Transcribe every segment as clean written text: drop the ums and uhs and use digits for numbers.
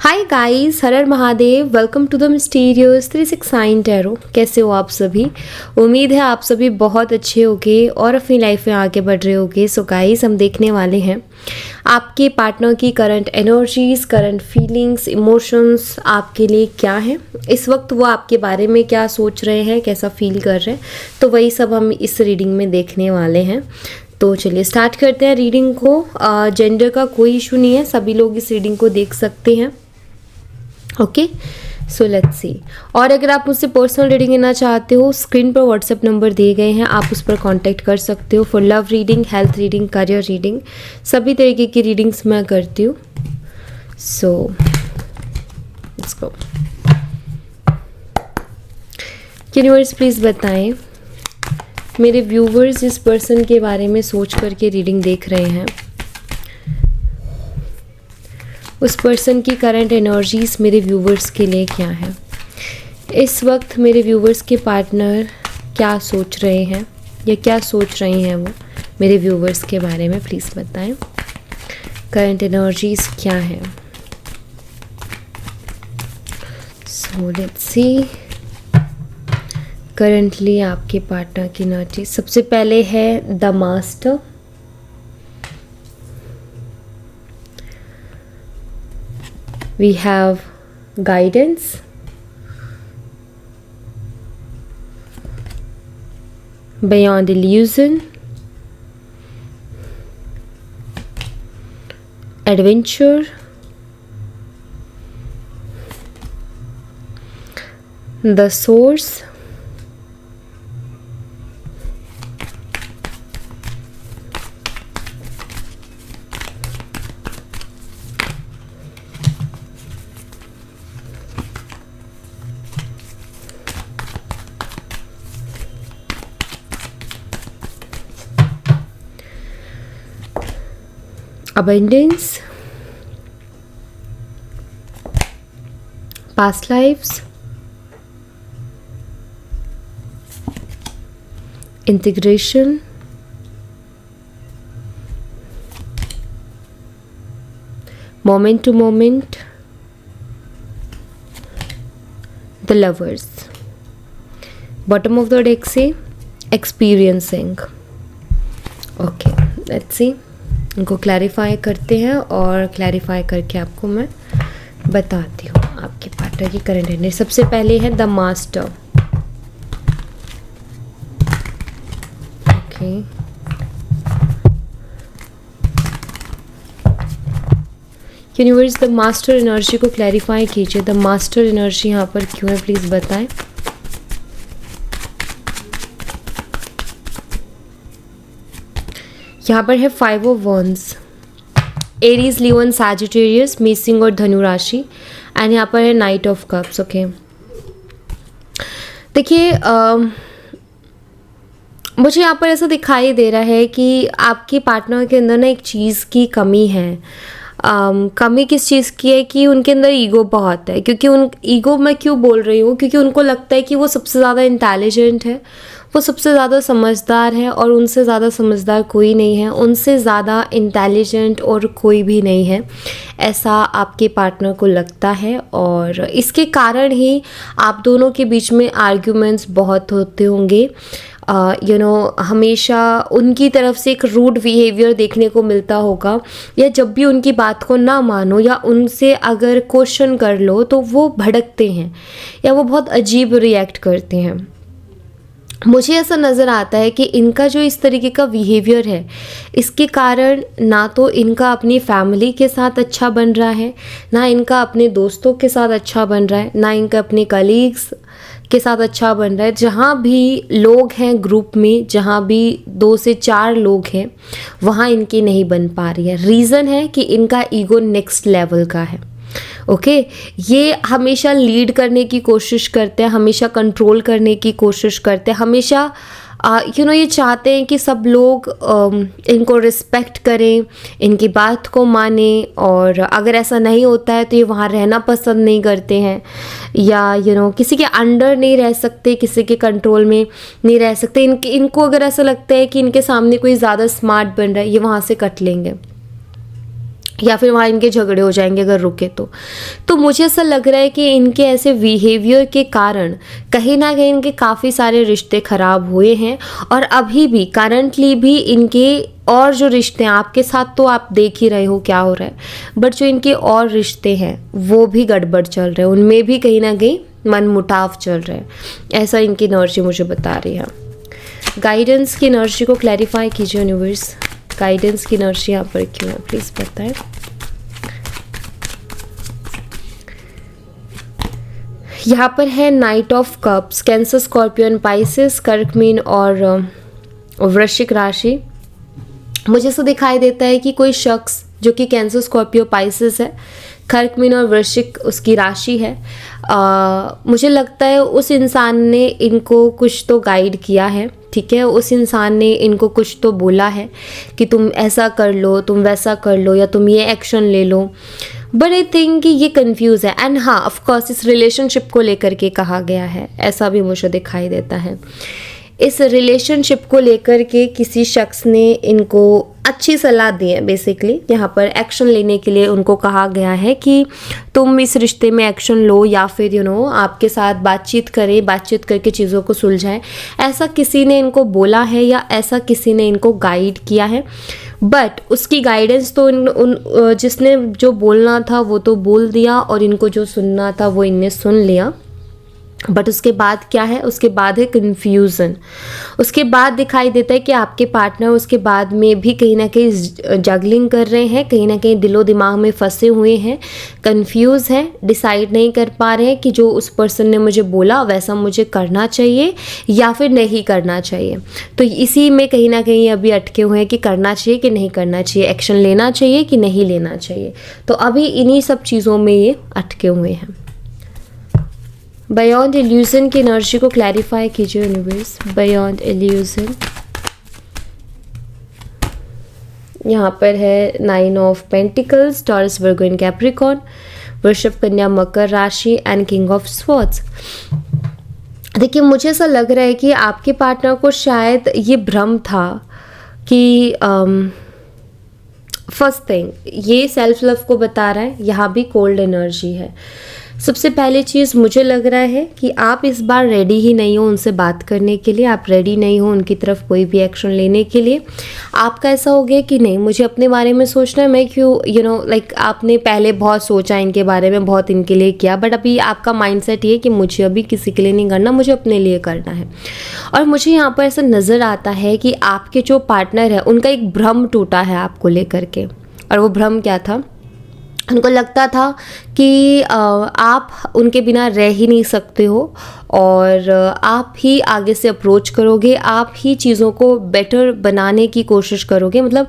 Hi guys, Har Har Mahadev. Welcome to the mysterious 369 tarot. कैसे हो आप सभी? उम्मीद है आप सभी बहुत अच्छे होगे और अपनी लाइफ में आगे बढ़ रहे होगे। सो गाइस, हम देखने वाले हैं आपके पार्टनर की current energies, current feelings, emotions आपके लिए क्या है इस वक्त, वो आपके बारे में क्या सोच रहे हैं, कैसा फील कर रहे हैं। तो वही सब हम इस रीडिंग में देखने वाले हैं। तो चलिए स्टार्ट करते हैं रीडिंग को। जेंडर का कोई इशू नहीं है, सभी लोग इस रीडिंग को देख सकते हैं। Okay, so let's see. और अगर आप मुझसे पर्सनल रीडिंग लेना चाहते हो, स्क्रीन पर व्हाट्सएप नंबर दिए गए हैं, आप उस पर कांटेक्ट कर सकते हो for love reading, health reading, career reading, सभी तरीके की रीडिंग्स मैं करती हूँ। So let's go. Universe please बताएं, मेरे व्यूवर्स इस पर्सन के बारे में सोच करके रीडिंग देख रहे हैं, उस पर्सन की करंट एनर्जीज मेरे व्यूवर्स के लिए क्या है इस वक्त। मेरे व्यूवर्स के पार्टनर क्या सोच रहे हैं या क्या सोच रही हैं वो मेरे व्यूवर्स के बारे में, प्लीज़ बताएं। करंट एनर्जीज क्या है? सो लेट्स सी करंटली आपके पार्टनर की एनर्जी। सबसे पहले है the master. We have guidance, beyond illusion, adventure, the source, abundance, past lives, integration, moment to moment, the lovers. Bottom of the deck से experiencing. Okay, let's see. इनको clarify करते हैं और क्लैरिफाई करके आपको मैं बताती हूँ आपके पार्टनर की करंट एनर्जी। सबसे पहले है the master. Okay, universe the master energy को क्लैरिफाई कीजिए। द मास्टर एनर्जी यहाँ पर क्यों है, प्लीज़ बताएं। यहाँ पर है 5 of wands, Aries, Leo, Sagittarius, मेसिंग और धनु राशि। एंड यहाँ पर है नाइट ऑफ कप्स। ओके, देखिए मुझे यहाँ पर ऐसा दिखाई दे रहा है कि आपके पार्टनर के अंदर ना एक चीज़ की कमी है। कमी किस चीज़ की है कि उनके अंदर ईगो बहुत है। क्योंकि उन ईगो मैं क्यों बोल रही हूँ, क्योंकि उनको लगता है कि वो सबसे ज़्यादा इंटेलिजेंट है, वो सबसे ज़्यादा समझदार है और उनसे ज़्यादा समझदार कोई नहीं है, उनसे ज़्यादा इंटेलिजेंट और कोई भी नहीं है, ऐसा आपके पार्टनर को लगता है। और इसके कारण ही आप दोनों के बीच में आर्ग्यूमेंट्स बहुत होते होंगे। हमेशा उनकी तरफ से एक रूड बिहेवियर देखने को मिलता होगा, या जब भी उनकी बात को ना मानो या उनसे अगर क्वेश्चन कर लो तो वो भड़कते हैं या वो बहुत अजीब रिएक्ट करते हैं। मुझे ऐसा नज़र आता है कि इनका जो इस तरीके का बिहेवियर है, इसके कारण ना तो इनका अपनी फैमिली के साथ अच्छा बन रहा है, ना इनका अपने दोस्तों के साथ अच्छा बन रहा है, ना इनका अपने कलीग्स के साथ अच्छा बन रहा है। जहाँ भी लोग हैं ग्रुप में, जहाँ भी 2 से 4 लोग हैं, वहाँ इनकी नहीं बन पा रही है। रीज़न है कि इनका ईगो नेक्स्ट लेवल का है। ओके, ये हमेशा लीड करने की कोशिश करते हैं, हमेशा कंट्रोल करने की कोशिश करते हैं, हमेशा ये चाहते हैं कि सब लोग इनको रिस्पेक्ट करें, इनकी बात को माने। और अगर ऐसा नहीं होता है तो ये वहाँ रहना पसंद नहीं करते हैं, या किसी के अंडर नहीं रह सकते, किसी के कंट्रोल में नहीं रह सकते। इनको अगर ऐसा लगता है कि इनके सामने कोई ज़्यादा स्मार्ट बन रहा है, ये वहाँ से कट लेंगे। या फिर वहाँ इनके झगड़े हो जाएंगे अगर रुके तो मुझे ऐसा लग रहा है कि इनके ऐसे बिहेवियर के कारण कहीं ना कहीं इनके काफ़ी सारे रिश्ते ख़राब हुए हैं, और अभी भी करंटली भी इनके और जो रिश्ते हैं आपके साथ तो आप देख ही रहे हो क्या हो रहा है, बट जो इनके और रिश्ते हैं वो भी गड़बड़ चल रहे हैं, उनमें भी कहीं ना कहीं मनमुटाव चल रहे हैं, ऐसा इनकी एनर्जी मुझे बता रही है। गाइडेंस की एनर्जी को क्लैरिफाई कीजिए यूनिवर्स, गाइडेंस की एनर्जी यहाँ पर क्यों है प्लीज़ बताएं। यहाँ पर है night of cups, cancer, scorpion, Pisces, कर्क, मीन और वृश्चिक राशि। मुझे ऐसा दिखाई देता है कि कोई शख्स जो कि कैंसर, स्कॉर्पियो, पाइसेस है, कर्क, मीन और वृश्चिक उसकी राशि है, मुझे लगता है उस इंसान ने इनको कुछ तो गाइड किया है, ठीक है, उस इंसान ने इनको कुछ तो बोला है कि तुम ऐसा कर लो, तुम वैसा कर लो, या तुम ये एक्शन ले लो, बट आई थिंक कि ये कंफ्यूज है। एंड हाँ, ऑफ कोर्स इस रिलेशनशिप को लेकर के कहा गया है, ऐसा भी मुझे दिखाई देता है। इस रिलेशनशिप को लेकर के किसी शख्स ने इनको अच्छी सलाह दी है, बेसिकली यहाँ पर एक्शन लेने के लिए उनको कहा गया है कि तुम इस रिश्ते में एक्शन लो, या फिर आपके साथ बातचीत करें, बातचीत करके चीज़ों को सुलझाएं, ऐसा किसी ने इनको बोला है या ऐसा किसी ने इनको गाइड किया है। बट उसकी गाइडेंस तो जिसने जो बोलना था वो तो बोल दिया, और इनको जो सुनना था वो इनने सुन लिया, बट उसके बाद क्या है, उसके बाद है कन्फ्यूज़न। उसके बाद दिखाई देता है कि आपके पार्टनर उसके बाद में भी कहीं ना कहीं जगलिंग कर रहे हैं, कहीं ना कहीं दिलो दिमाग में फंसे हुए हैं, कंफ्यूज हैं, डिसाइड नहीं कर पा रहे हैं कि जो उस पर्सन ने मुझे बोला वैसा मुझे करना चाहिए या फिर नहीं करना चाहिए। तो इसी में कहीं ना कहीं अभी अटके हुए हैं कि करना चाहिए कि नहीं करना चाहिए, एक्शन लेना चाहिए कि नहीं लेना चाहिए। तो अभी इन्हीं सब चीज़ों में ये अटके हुए हैं। बियॉन्ड इल्यूजन की एनर्जी को क्लैरिफाई कीजिए यूनिवर्स, बियॉन्ड इल्यूजन। यहाँ पर है 9 of pentacles, taurus, Virgo and Capricorn, वृषभ, कन्या, मकर राशि एंड किंग ऑफ स्वॉर्ड्स। देखिए, मुझे ऐसा लग रहा है कि आपके पार्टनर को शायद ये भ्रम था कि फर्स्ट थिंग ये सेल्फ लव को बता रहा है, यहाँ भी कोल्ड एनर्जी है। सबसे पहली चीज़ मुझे लग रहा है कि आप इस बार रेडी ही नहीं हो उनसे बात करने के लिए, आप रेडी नहीं हो उनकी तरफ कोई भी एक्शन लेने के लिए। आपका ऐसा हो गया कि नहीं, मुझे अपने बारे में सोचना है, मैं क्यों लाइक आपने पहले बहुत सोचा इनके बारे में, बहुत इनके लिए किया, बट अभी आपका माइंडसेट ये है कि मुझे अभी किसी के लिए नहीं करना, मुझे अपने लिए करना है। और मुझे यहाँ पर ऐसा नज़र आता है कि आपके जो पार्टनर है उनका एक भ्रम टूटा है आपको लेकर के। और वो भ्रम क्या था, उनको लगता था कि आप उनके बिना रह ही नहीं सकते हो, और आप ही आगे से अप्रोच करोगे, आप ही चीज़ों को बेटर बनाने की कोशिश करोगे। मतलब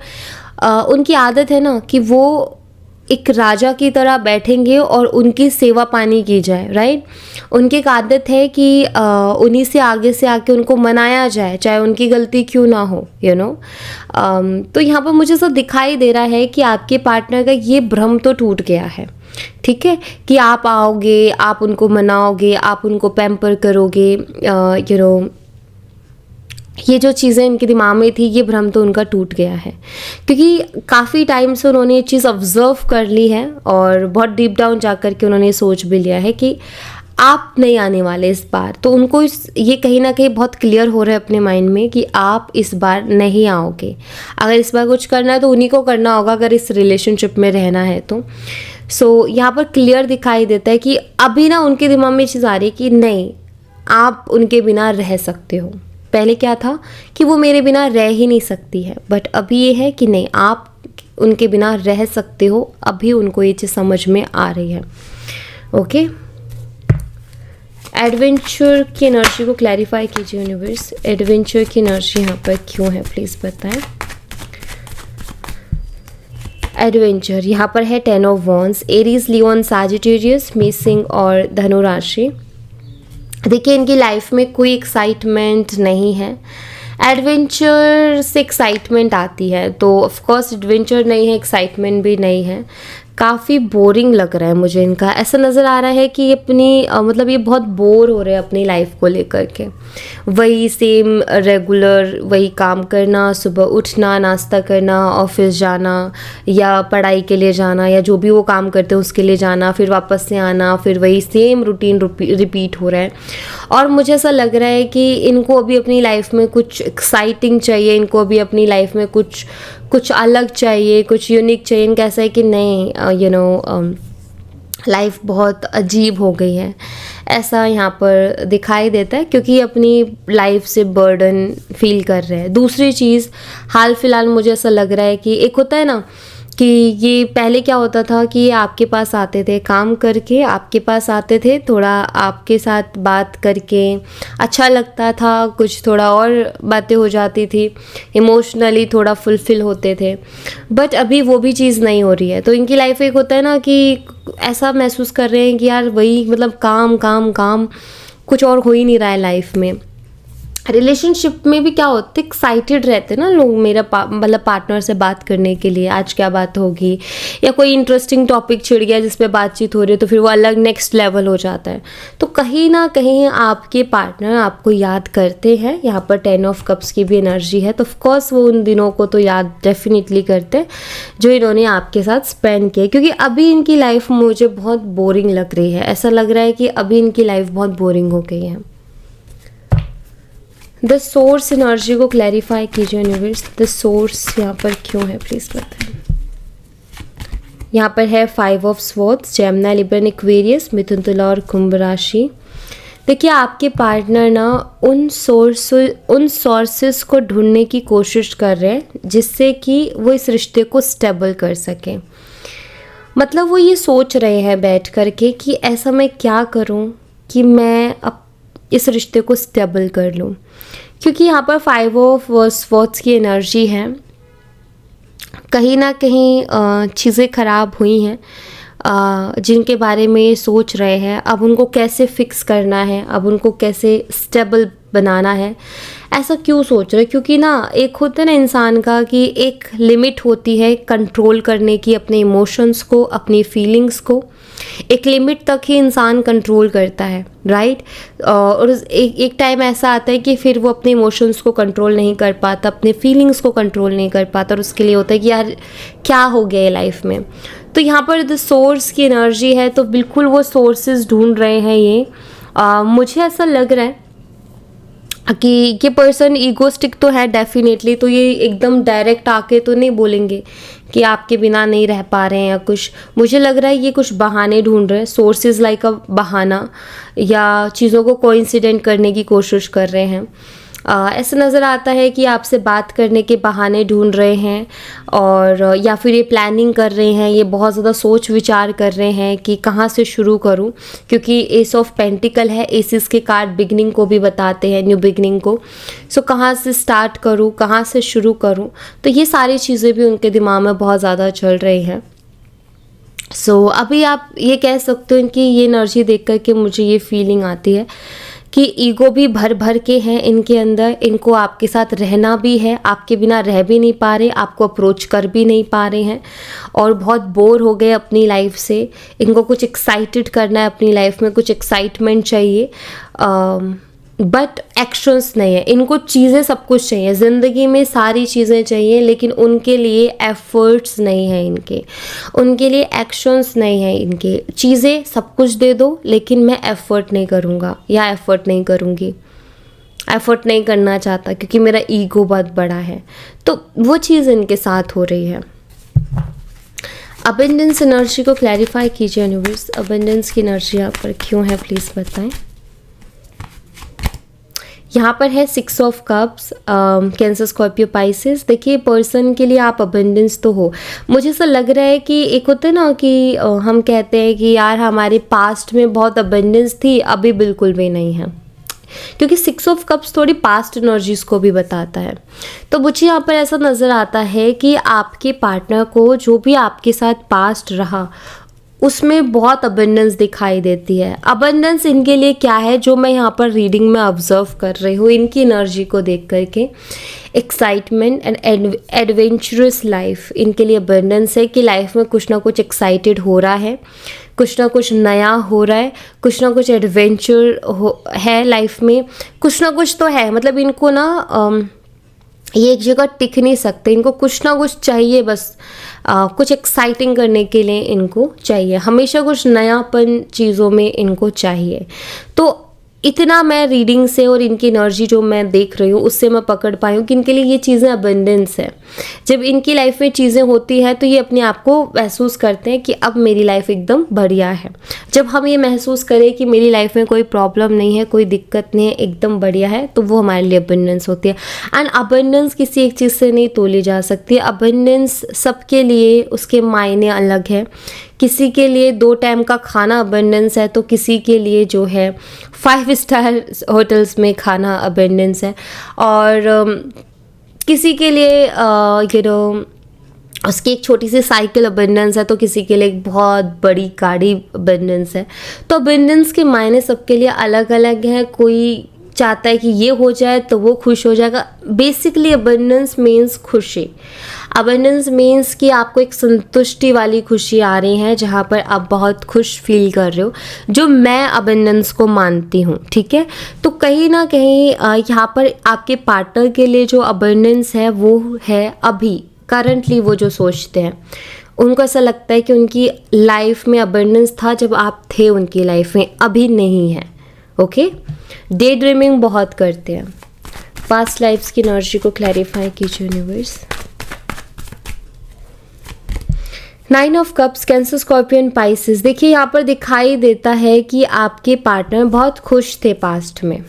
उनकी आदत है ना कि वो एक राजा की तरह बैठेंगे और उनकी सेवा पानी की जाए, राइट। उनकी एक आदत है कि उन्हीं से आके उनको मनाया जाए, चाहे उनकी गलती क्यों ना हो, तो यहाँ पर मुझे सब दिखाई दे रहा है कि आपके पार्टनर का ये भ्रम तो टूट गया है, ठीक है, कि आप आओगे, आप उनको मनाओगे, आप उनको पैम्पर करोगे, ये जो चीज़ें इनके दिमाग में थी, ये भ्रम तो उनका टूट गया है, क्योंकि काफ़ी टाइम से उन्होंने ये चीज़ ऑब्जर्व कर ली है और बहुत डीप डाउन जा कर के उन्होंने सोच भी लिया है कि आप नहीं आने वाले इस बार। तो उनको ये कहीं ना कहीं बहुत क्लियर हो रहा है अपने माइंड में कि आप इस बार नहीं आओगे। अगर इस बार कुछ करना है तो उन्हीं को करना होगा, अगर इस रिलेशनशिप में रहना है तो। सो यहाँ पर क्लियर दिखाई देता है कि अभी ना उनके दिमाग में ये चीज़ आ रही है कि नहीं, आप उनके बिना रह सकते हो। पहले क्या था कि वो मेरे बिना रह ही नहीं सकती है, बट अभी ये है कि नहीं, आप उनके बिना रह सकते हो। अभी उनको ये चीज़ समझ में आ रही है। ओके, एडवेंचर की एनर्जी को क्लैरिफाई कीजिए यूनिवर्स, एडवेंचर की एनर्जी यहाँ पर क्यों है प्लीज़ बताएं। एडवेंचर यहाँ पर है 10 of wands, Aries, Leo, Sagittarius, मेषिंग और धनु राशि। देखिए, इनकी लाइफ में कोई एक्साइटमेंट नहीं है। एडवेंचर से एक्साइटमेंट आती है, तो ऑफ कोर्स एडवेंचर नहीं है, एक्साइटमेंट भी नहीं है। काफ़ी बोरिंग लग रहा है मुझे इनका। ऐसा नज़र आ रहा है कि ये अपनी मतलब ये बहुत बोर हो रहे हैं अपनी लाइफ को लेकर के। वही सेम रेगुलर वही काम करना, सुबह उठना, नाश्ता करना, ऑफिस जाना या पढ़ाई के लिए जाना या जो भी वो काम करते हैं उसके लिए जाना, फिर वापस से आना, फिर वही सेम रूटीन रिपीट हो रहा है। और मुझे ऐसा लग रहा है कि इनको अभी अपनी लाइफ में कुछ एक्साइटिंग चाहिए, इनको अभी अपनी लाइफ में कुछ अलग चाहिए, कुछ यूनिक चाहिए। इनका ऐसा है कि नहीं लाइफ बहुत अजीब हो गई है, ऐसा यहाँ पर दिखाई देता है, क्योंकि अपनी लाइफ से बर्डन फील कर रहे हैं। दूसरी चीज़, हाल फिलहाल मुझे ऐसा लग रहा है कि एक होता है ना कि ये पहले क्या होता था कि ये आपके पास आते थे काम करके, आपके पास आते थे, थोड़ा आपके साथ बात करके अच्छा लगता था, कुछ थोड़ा और बातें हो जाती थी, इमोशनली थोड़ा फुलफ़िल होते थे। बट अभी वो भी चीज़ नहीं हो रही है। तो इनकी लाइफ एक होता है ना कि ऐसा महसूस कर रहे हैं कि यार वही मतलब काम काम काम, कुछ और हो ही नहीं रहा है लाइफ में। रिलेशनशिप में भी क्या होता है, एक्साइटेड रहते हैं ना लोग मेरा मतलब पार्टनर से बात करने के लिए, आज क्या बात होगी, या कोई इंटरेस्टिंग टॉपिक छिड़ गया जिस पे बातचीत हो रही है तो फिर वो अलग नेक्स्ट लेवल हो जाता है। तो कहीं ना कहीं आपके पार्टनर आपको याद करते हैं। यहाँ पर 10 ऑफ कप्स की भी एनर्जी है, तो ऑफकोर्स वो उन दिनों को तो याद डेफिनेटली करते हैं जो इन्होंने आपके साथ स्पेंड किए, क्योंकि अभी इनकी लाइफ मुझे बहुत बोरिंग लग रही है। ऐसा लग रहा है कि अभी इनकी लाइफ बहुत बोरिंग हो गई है। द सोर्स एनर्जी को क्लैरिफाई कीजिए यूनिवर्स, द सोर्स यहाँ पर क्यों है प्लीज़ बताएं। यहाँ पर है 5 of swords, Gemini, Libra, Aquarius, मिथुन, तुला और कुंभ राशि। देखिए आपके पार्टनर ना उन सोर्सेस को ढूंढने की कोशिश कर रहे हैं जिससे कि वो इस रिश्ते को स्टेबल कर सकें। मतलब वो ये सोच रहे हैं बैठ करके कि ऐसा मैं क्या करूँ कि मैं अब इस रिश्ते को स्टेबल कर लूँ, क्योंकि यहाँ पर 5 ऑफ स्वॉर्ड्स की एनर्जी है। कहीं ना कहीं चीज़ें ख़राब हुई हैं जिनके बारे में ये सोच रहे हैं, अब उनको कैसे फिक्स करना है, अब उनको कैसे स्टेबल बनाना है। ऐसा क्यों सोच रहे हैं? क्योंकि ना एक होता है ना इंसान का कि एक लिमिट होती है कंट्रोल करने की, अपने इमोशंस को, अपनी फीलिंग्स को एक लिमिट तक ही इंसान कंट्रोल करता है, राइट। और एक टाइम ऐसा आता है कि फिर वो अपने इमोशंस को कंट्रोल नहीं कर पाता, अपने फीलिंग्स को कंट्रोल नहीं कर पाता, और उसके लिए होता है कि यार क्या हो गया है लाइफ में। तो यहाँ पर द सोर्स की एनर्जी है, तो बिल्कुल वो सोर्सेज ढूंढ रहे हैं ये। मुझे ऐसा लग रहा है कि ये पर्सन ईगोस्टिक तो है डेफिनेटली, तो ये एकदम डायरेक्ट आके तो नहीं बोलेंगे कि आपके बिना नहीं रह पा रहे हैं या कुछ। मुझे लग रहा है ये कुछ बहाने ढूंढ रहे हैं, सोर्सेज लाइक अ बहाना, या चीज़ों को कोइंसिडेंट करने की कोशिश कर रहे हैं। ऐसा नज़र आता है कि आपसे बात करने के बहाने ढूंढ रहे हैं, और या फिर ये प्लानिंग कर रहे हैं, ये बहुत ज़्यादा सोच विचार कर रहे हैं कि कहाँ से शुरू करूं, क्योंकि एस ऑफ पेंटिकल है, एसिस के कार्ड बिगनिंग को भी बताते हैं, न्यू बिगनिंग को। सो कहाँ से स्टार्ट करूं, कहाँ से शुरू करूं, तो ये सारी चीज़ें भी उनके दिमाग में बहुत ज़्यादा चल रही हैं। सो अभी आप ये कह सकते हो कि ये एनर्जी देख कर के मुझे ये फीलिंग आती है कि ईगो भी भर भर के हैं इनके अंदर, इनको आपके साथ रहना भी है, आपके बिना रह भी नहीं पा रहे, आपको अप्रोच कर भी नहीं पा रहे हैं, और बहुत बोर हो गए अपनी लाइफ से। इनको कुछ एक्साइटेड करना है अपनी लाइफ में, कुछ एक्साइटमेंट चाहिए, बट एक्शंस नहीं है। इनको चीज़ें सब कुछ चाहिए, ज़िंदगी में सारी चीज़ें चाहिए, लेकिन उनके लिए एफर्ट्स नहीं है, उनके लिए एक्शंस नहीं है। इनके चीज़ें सब कुछ दे दो, लेकिन मैं एफर्ट नहीं करूँगा या एफर्ट नहीं करूँगी, एफर्ट नहीं करना चाहता क्योंकि मेरा ईगो बहुत बड़ा है। तो वो चीज़ इनके साथ हो रही है। अबंडेंस एनर्जी को क्लैरिफाई कीजिए यूनिवर्स, अबंडेंस की एनर्जी यहाँ पर क्यों है प्लीज़ बताएं। यहाँ पर है 6 of cups, cancer, Scorpio, Pisces. देखिए पर्सन के लिए आप अबंडेंस तो हो। मुझे ऐसा लग रहा है कि एक होता है ना कि हम कहते हैं कि यार हमारे पास्ट में बहुत अबंडेंस थी, अभी बिल्कुल भी नहीं है, क्योंकि 6 ऑफ कप्स थोड़ी पास्ट एनर्जीज को भी बताता है। तो मुझे यहाँ पर ऐसा नज़र आता है कि आपके पार्टनर को जो भी आपके साथ पास्ट रहा उसमें बहुत अबंडेंस दिखाई देती है। अबंडेंस इनके लिए क्या है, जो मैं यहाँ पर रीडिंग में ऑब्जर्व कर रही हूँ इनकी एनर्जी को देख करके, एक्साइटमेंट एंड एडवेंचरस लाइफ इनके लिए अबंडेंस है कि लाइफ में कुछ ना कुछ एक्साइटेड हो रहा है, कुछ ना कुछ नया हो रहा है, कुछ ना कुछ एडवेंचर है लाइफ में, कुछ ना कुछ तो है। मतलब इनको ना ये एक जगह टिक नहीं सकते, इनको कुछ ना कुछ चाहिए बस। कुछ एक्साइटिंग करने के लिए इनको चाहिए, हमेशा कुछ नयापन चीज़ों में इनको चाहिए। तो इतना मैं रीडिंग से और इनकी एनर्जी जो मैं देख रही हूँ उससे मैं पकड़ पाई हूँ कि इनके लिए ये चीज़ें अबंडेंस है। जब इनकी लाइफ में चीज़ें होती है तो ये अपने आप को महसूस करते हैं कि अब मेरी लाइफ एकदम बढ़िया है। जब हम ये महसूस करें कि मेरी लाइफ में कोई प्रॉब्लम नहीं है, कोई दिक्कत नहीं है, एकदम बढ़िया है, तो वो हमारे लिए अबंडेंस होती है। एंड अबंडेंस किसी एक चीज़ से नहीं तोली जा सकती। अबंडेंस सबके लिए उसके मायने अलग है। किसी के लिए 2 टाइम का खाना अबंडेंस है, तो किसी के लिए जो है 5 स्टार होटल्स में खाना अबंडेंस है, और किसी के लिए उसकी एक छोटी सी साइकिल अबंडेंस है, तो किसी के लिए एक बहुत बड़ी गाड़ी अबंडेंस है। तो अबंडेंस के मायने सबके लिए अलग अलग हैं। कोई चाहता है कि ये हो जाए तो वो खुश हो जाएगा। बेसिकली अबंडेंस मीन्स खुशी। अबंडेंस मीन्स कि आपको एक संतुष्टि वाली खुशी आ रही है, जहाँ पर आप बहुत खुश फील कर रहे हो, जो मैं अबंडेंस को मानती हूँ। ठीक है, तो कहीं ना कहीं यहाँ पर आपके पार्टनर के लिए जो अबंडेंस है वो है अभी करंटली। वो जो सोचते हैं, उनको ऐसा लगता है कि उनकी लाइफ में अबंडेंस था जब आप थे उनकी लाइफ में, अभी नहीं है। ओके, डे ड्रीमिंग बहुत करते हैं। पास्ट लाइफ्स की एनर्जी को क्लैरिफाई कीजिए universe. 9 of cups, cancer, scorpion, Pisces. देखिए यहाँ पर दिखाई देता है कि आपके पार्टनर बहुत खुश थे पास्ट में।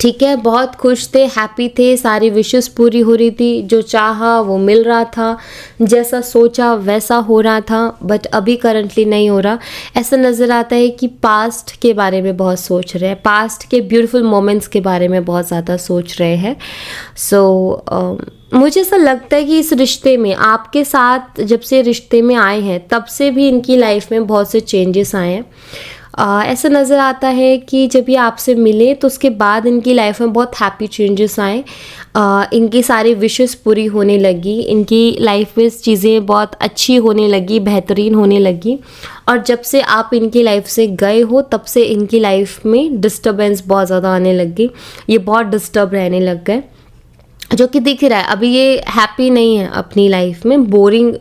ठीक है, बहुत खुश थे, हैप्पी थे, सारी विशेस पूरी हो रही थी, जो चाहा वो मिल रहा था, जैसा सोचा वैसा हो रहा था। बट अभी करंटली नहीं हो रहा। ऐसा नज़र आता है कि पास्ट के बारे में बहुत सोच रहे हैं, पास्ट के ब्यूटीफुल मोमेंट्स के बारे में बहुत ज़्यादा सोच रहे हैं। मुझे ऐसा लगता है कि इस रिश्ते में, आपके साथ जब से रिश्ते में आए हैं तब से भी इनकी लाइफ में बहुत से चेंजेस आए हैं। ऐसा नज़र आता है कि जब ये आपसे मिले तो उसके बाद इनकी लाइफ में बहुत हैप्पी चेंजेस आए। इनकी सारी विशेस पूरी होने लगी, इनकी लाइफ में चीज़ें बहुत अच्छी होने लगी, बेहतरीन होने लगी। और जब से आप इनकी लाइफ से गए हो तब से इनकी लाइफ में डिस्टर्बेंस बहुत ज़्यादा आने लगी। ये बहुत डिस्टर्ब रहने लग गए, जो कि दिख रहा है। अभी ये हैप्पी नहीं है अपनी लाइफ में, बोरिंग,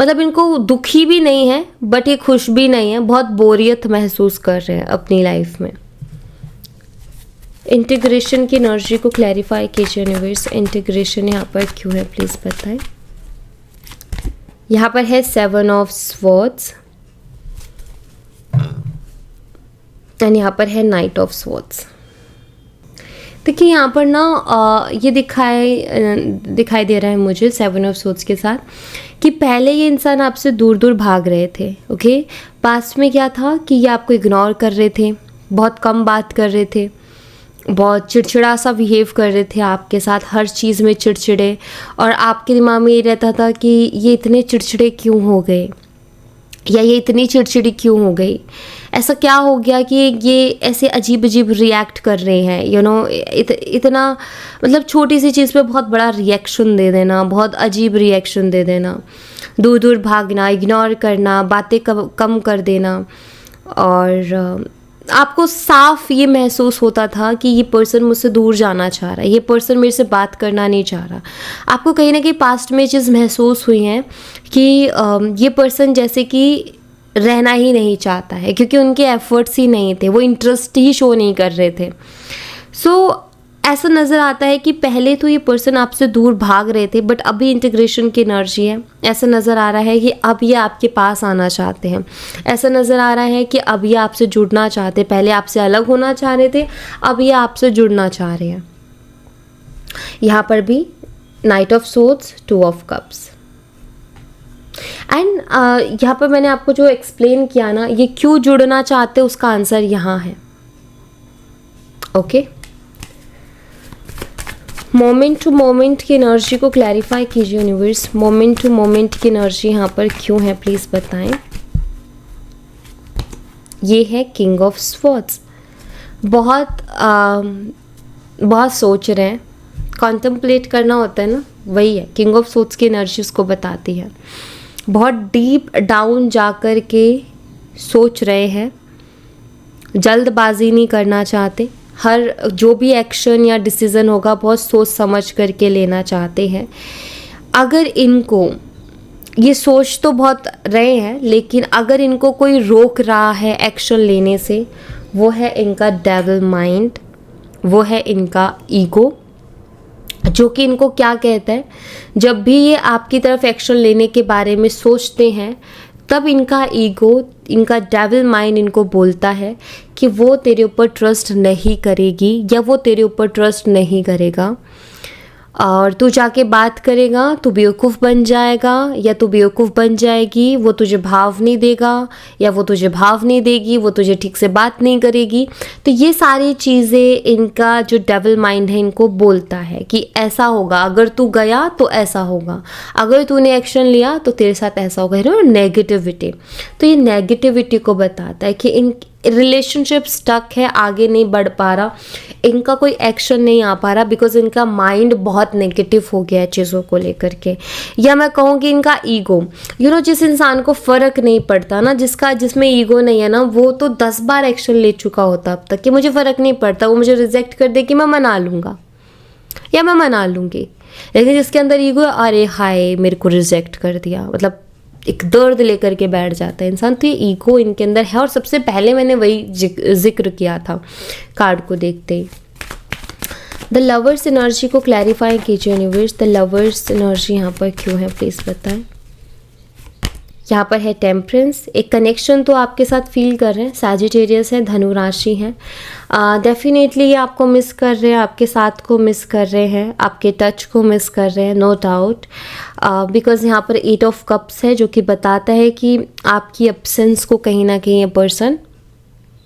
मतलब इनको दुखी भी नहीं है बट ये खुश भी नहीं है, बहुत बोरियत महसूस कर रहे हैं अपनी लाइफ में। इंटीग्रेशन की एनर्जी को क्लैरिफाई कीजिए यूनिवर्स। इंटीग्रेशन यहाँ पर क्यों है प्लीज़ बताएं। यहाँ पर है 7 ऑफ स्वॉर्ड्स एंड यहाँ पर है नाइट ऑफ स्वॉर्ड्स। देखिए यहाँ पर ना ये दिखाई दे रहा है मुझे 7 ऑफ स्वॉर्ड्स के साथ कि पहले ये इंसान आपसे दूर दूर भाग रहे थे। ओके, पास्ट में क्या था कि ये आपको इग्नोर कर रहे थे, बहुत कम बात कर रहे थे, बहुत चिड़चिड़ा सा बिहेव कर रहे थे आपके साथ, हर चीज़ में चिड़चिड़े। और आपके दिमाग में ये रहता था कि ये इतने चिड़चिड़े क्यों हो गए, या ये इतनी चिड़चिड़ी क्यों हो गई, ऐसा क्या हो गया कि ये ऐसे अजीब अजीब रिएक्ट कर रहे हैं। इतना मतलब छोटी सी चीज़ पे बहुत बड़ा रिएक्शन दे देना, बहुत अजीब रिएक्शन दे देना, दूर दूर भागना, इग्नोर करना, बातें कम कर देना। और आपको साफ ये महसूस होता था कि ये पर्सन मुझसे दूर जाना चाह रहा है, ये पर्सन मेरे से बात करना नहीं चाह रहा। आपको कहीं ना कहीं पास्ट में चीज़ महसूस हुई है कि ये पर्सन जैसे कि रहना ही नहीं चाहता है, क्योंकि उनके एफर्ट्स ही नहीं थे, वो इंटरेस्ट ही शो नहीं कर रहे थे। ऐसा नज़र आता है कि पहले तो ये पर्सन आपसे दूर भाग रहे थे बट अभी इंटीग्रेशन की एनर्जी है। ऐसा नज़र आ रहा है कि अब ये आपके पास आना चाहते हैं, ऐसा नज़र आ रहा है कि अब ये आपसे जुड़ना चाहते हैं। पहले आपसे अलग होना चाह रहे थे, अब ये आपसे जुड़ना चाह रहे हैं। यहाँ पर भी night of swords, 2 of cups and यहाँ पर मैंने आपको जो एक्सप्लेन किया ना, ये क्यों जुड़ना चाहते हैं उसका आंसर यहाँ है। ओके, मोमेंट टू मोमेंट की एनर्जी को क्लैरिफाई कीजिए यूनिवर्स। मोमेंट टू मोमेंट की एनर्जी यहाँ पर क्यों है प्लीज़ बताएं। ये है किंग ऑफ स्वॉर्ड्स। बहुत सोच रहे हैं, कॉन्टम्पलेट करना होता है ना, वही है। किंग ऑफ स्वॉर्ड्स की एनर्जी उसको बताती है। बहुत डीप डाउन जा कर के सोच रहे हैं, जल्दबाजी नहीं करना चाहते, हर जो भी एक्शन या डिसीज़न होगा बहुत सोच समझ करके लेना चाहते हैं। अगर इनको ये सोच तो बहुत रहे हैं, लेकिन अगर इनको कोई रोक रहा है एक्शन लेने से, वो है इनका डेविल माइंड, वो है इनका ईगो, जो कि इनको क्या कहता है, जब भी ये आपकी तरफ एक्शन लेने के बारे में सोचते हैं तब इनका ईगो, इनका डेविल माइंड इनको बोलता है कि वो तेरे ऊपर ट्रस्ट नहीं करेगी या वो तेरे ऊपर ट्रस्ट नहीं करेगा, और तू जाके बात करेगा तू बेवकूफ़ बन जाएगा या तू बेवकूफ़ बन जाएगी, वो तुझे भाव नहीं देगा या वो तुझे भाव नहीं देगी, वो तुझे ठीक से बात नहीं करेगी। तो ये सारी चीज़ें इनका जो डेविल माइंड है इनको बोलता है कि ऐसा होगा, अगर तू गया तो ऐसा होगा, अगर तूने एक्शन लिया तो तेरे साथ ऐसा होगा। नेगेटिविटी, तो ये नेगेटिविटी को बताता है कि इन रिलेशनशिप स्टक है, आगे नहीं बढ़ पा रहा, इनका कोई एक्शन नहीं आ पा रहा, बिकॉज इनका माइंड बहुत नेगेटिव हो गया है चीज़ों को लेकर के। या मैं कहूँ कि इनका ईगो, जिस इंसान को फ़र्क नहीं पड़ता ना, जिसमें ईगो नहीं है ना, वो तो 10 बार एक्शन ले चुका होता अब तक कि मुझे फ़र्क नहीं पड़ता, वो मुझे रिजेक्ट कर दे कि मैं मना लूँगा या मैं मना लूँगी। लेकिन जिसके अंदर ईगो है, अरे हाय मेरे को रिजेक्ट कर दिया, मतलब एक दर्द लेकर के बैठ जाता है इंसान। तो ये ईगो इनके अंदर है, और सबसे पहले मैंने वही जिक्र किया था कार्ड को देखते ही। द लवर्स एनर्जी को क्लैरिफाई कीजिए यूनिवर्स, द लवर्स एनर्जी यहाँ पर क्यों है प्लीज़ बताएं। यहाँ पर है टेम्परेंस, एक कनेक्शन तो आपके साथ फील कर रहे हैं, सैजिटेरियस है, धनु राशि है, डेफिनेटली ये आपको मिस कर रहे हैं, आपके साथ को मिस कर रहे हैं, आपके टच को मिस कर रहे हैं, नो डाउट, बिकॉज यहाँ पर 8 ऑफ कप्स है, जो कि बताता है कि आपकी एब्सेंस को कहीं ना कहीं ये पर्सन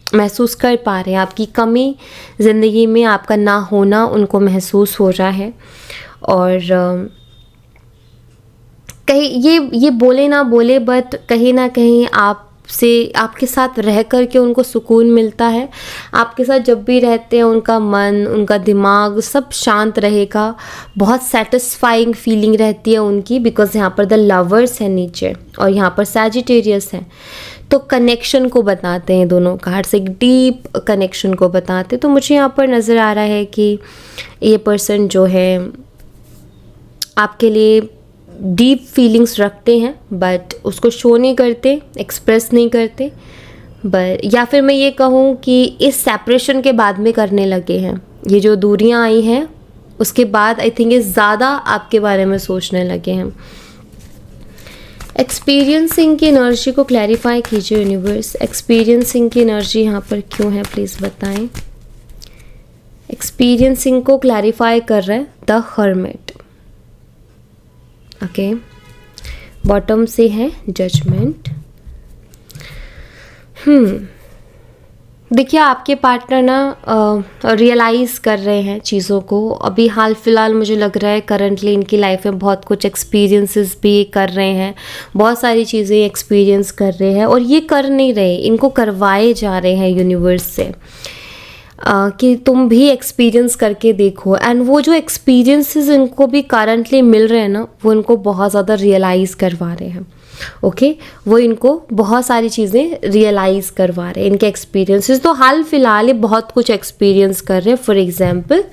महसूस कर पा रहे हैं, आपकी कमी ज़िंदगी में, आपका ना होना उनको महसूस हो रहा है। और कहीं ये बोले ना बोले, बट कहीं ना कहीं आपके साथ रह कर के उनको सुकून मिलता है। आपके साथ जब भी रहते हैं उनका मन, उनका दिमाग सब शांत रहेगा, बहुत सेटिस्फाइंग फीलिंग रहती है उनकी, बिकॉज यहाँ पर द लवर्स है नीचे और यहाँ पर सैजिटेरियस है। तो कनेक्शन को बताते हैं दोनों कार्ड से, एक डीप कनेक्शन को बताते हैं। तो मुझे यहाँ पर नज़र आ रहा है कि ये पर्सन जो है आपके लिए डीप फीलिंग्स रखते हैं, बट उसको शो नहीं करते, एक्सप्रेस नहीं करते, या फिर मैं ये कहूँ कि इस सेपरेशन के बाद में करने लगे हैं, ये जो दूरियां आई हैं उसके बाद आई थिंक ये ज़्यादा आपके बारे में सोचने लगे हैं। एक्सपीरियंसिंग की एनर्जी को क्लैरिफाई कीजिए यूनिवर्स, एक्सपीरियंसिंग की एनर्जी यहाँ पर क्यों है प्लीज़ बताएं। एक्सपीरियंसिंग को क्लैरिफाई कर रहा है द हर्मिट, ओके, बॉटम से है जजमेंट। देखिए आपके पार्टनर ना रियलाइज़ कर रहे हैं चीज़ों को, अभी हाल फिलहाल मुझे लग रहा है करंटली इनकी लाइफ में बहुत कुछ एक्सपीरियंसेस भी कर रहे हैं, बहुत सारी चीज़ें एक्सपीरियंस कर रहे हैं, और ये कर नहीं रहे, इनको करवाए जा रहे हैं यूनिवर्स से कि तुम भी एक्सपीरियंस करके देखो। एंड वो जो एक्सपीरियंसेस इनको भी करंटली मिल रहे हैं ना, वो इनको बहुत ज़्यादा रियलाइज़ करवा रहे हैं, ओके वो इनको बहुत सारी चीज़ें रियलाइज़ करवा रहे हैं, इनके एक्सपीरियंसेस। तो हाल फिलहाल ये बहुत कुछ एक्सपीरियंस कर रहे हैं। फॉर एग्जांपल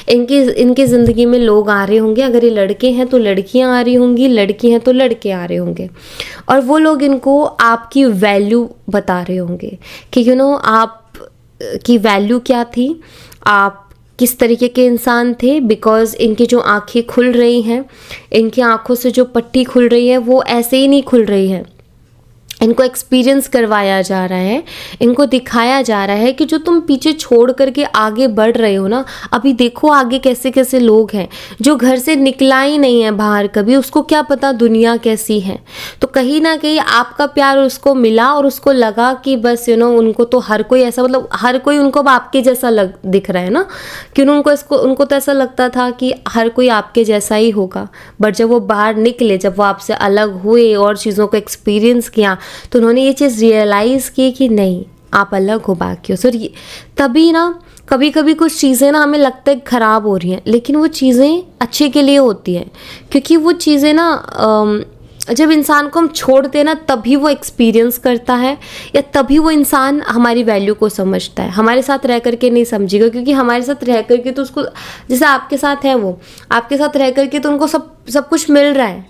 इनकी ज़िंदगी में लोग आ रहे होंगे, अगर ये लड़के हैं तो लड़कियां आ रही होंगी, लड़की हैं तो लड़के आ रहे होंगे, और वो लोग इनको आपकी वैल्यू बता रहे होंगे कि आप की वैल्यू क्या थी, आप किस तरीके के इंसान थे, बिकॉज़ इनकी जो आँखें खुल रही हैं, इनकी आँखों से जो पट्टी खुल रही है वो ऐसे ही नहीं खुल रही है, इनको एक्सपीरियंस करवाया जा रहा है, इनको दिखाया जा रहा है कि जो तुम पीछे छोड़ करके आगे बढ़ रहे हो ना, अभी देखो आगे कैसे कैसे लोग हैं, जो घर से निकला ही नहीं है बाहर कभी, उसको क्या पता दुनिया कैसी है। तो कहीं ना कहीं आपका प्यार उसको मिला और उसको लगा कि बस उनको तो हर कोई ऐसा, मतलब हर कोई उनको अब आपके जैसा दिख रहा है ना, कि उनको तो ऐसा लगता था कि हर कोई आपके जैसा ही होगा। बट जब वो बाहर निकले, जब वो आपसे अलग हुए और चीज़ों को एक्सपीरियंस किया, तो उन्होंने ये चीज़ रियलाइज़ की कि नहीं, आप अलग हो बाकियों से। और तभी ना कभी कभी कुछ चीज़ें ना हमें लगता है ख़राब हो रही हैं, लेकिन वो चीज़ें अच्छे के लिए होती हैं, क्योंकि वो चीज़ें ना जब इंसान को हम छोड़ते हैं ना तभी वो एक्सपीरियंस करता है, या तभी वो इंसान हमारी वैल्यू को समझता है। हमारे साथ रह करके नहीं समझेगा, क्योंकि हमारे साथ रह करके तो उसको, जैसे आपके साथ है वो, आपके साथ रह करके तो उनको सब कुछ मिल रहा है,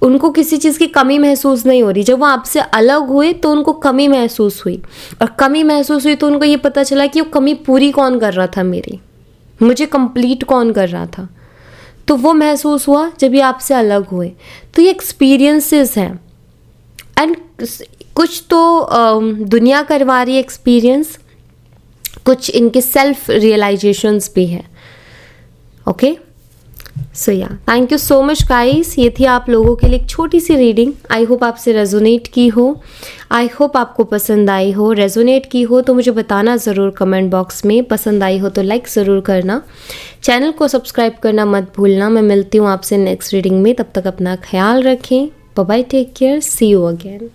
उनको किसी चीज़ की कमी महसूस नहीं हो रही। जब वो आपसे अलग हुए तो उनको कमी महसूस हुई, और कमी महसूस हुई तो उनको ये पता चला कि वो कमी पूरी कौन कर रहा था मेरी, मुझे कंप्लीट कौन कर रहा था। तो वो महसूस हुआ जब ये आपसे अलग हुए। तो ये एक्सपीरियंसेस हैं, एंड कुछ तो दुनिया करवा रही है एक्सपीरियंस, कुछ इनके सेल्फ रियलाइजेशंस भी है। ओके, सो या thank you so much guys. ये थी आप लोगों के लिए एक छोटी सी रीडिंग। आई होप आपसे रेजोनेट की हो, आई होप आपको पसंद आई हो। रेजोनेट की हो तो मुझे बताना ज़रूर कमेंट बॉक्स में। पसंद आई हो तो लाइक ज़रूर करना, चैनल को सब्सक्राइब करना मत भूलना। मैं मिलती हूँ आपसे नेक्स्ट रीडिंग में, तब तक अपना ख्याल रखें। Bye bye, take care, see you again.